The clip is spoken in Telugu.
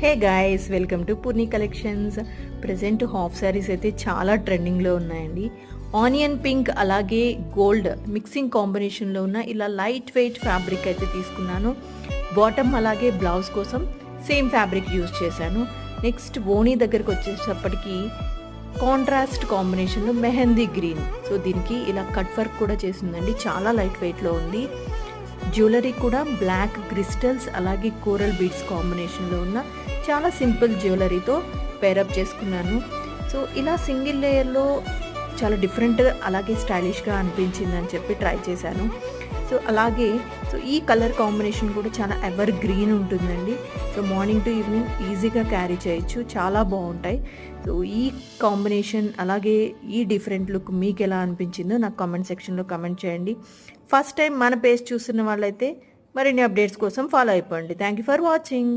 Hey guys, welcome to Purni collections. Present half saris అయితే చాలా ట్రెండింగ్లో ఉన్నాయండి. ఆనియన్ పింక్ అలాగే గోల్డ్ మిక్సింగ్ కాంబినేషన్లో ఉన్న ఇలా లైట్ వెయిట్ ఫ్యాబ్రిక్ అయితే తీసుకున్నాను. బాటమ్ అలాగే బ్లౌజ్ కోసం సేమ్ ఫ్యాబ్రిక్ యూజ్ చేశాను. నెక్స్ట్ ఓణీ దగ్గరకు వచ్చేటప్పటికి కాంట్రాస్ట్ కాంబినేషన్లో మెహందీ గ్రీన్. సో దీనికి ఇలా కట్ వర్క్ కూడా చేసిందండి, చాలా లైట్ వెయిట్లో ఉంది. జ్యువెలరీ కూడా బ్లాక్ క్రిస్టల్స్ అలాగే కోరల్ బీడ్స్ కాంబినేషన్లో ఉన్న చాలా సింపుల్ జ్యువెలరీతో పేరప్ చేసుకున్నాను. సో ఇలా సింగిల్ లేయర్లో చాలా డిఫరెంట్ అలాగే స్టైలిష్గా అనిపించింది అని చెప్పి ట్రై చేశాను. సో ఈ కలర్ కాంబినేషన్ కూడా చాలా ఎవర్ గ్రీన్ ఉంటుందండి. సో మార్నింగ్ టు ఈవినింగ్ ఈజీగా క్యారీ చేయొచ్చు, చాలా బాగుంటాయి. సో ఈ కాంబినేషన్ అలాగే ఈ డిఫరెంట్ లుక్ మీకు ఎలా అనిపించిందో నాకు కామెంట్ సెక్షన్లో కామెంట్ చేయండి. ఫస్ట్ టైం మన పేజ్ చూస్తున్న వాళ్ళైతే మరిన్ని అప్డేట్స్ కోసం ఫాలో అయిపోండి. Thank you for watching.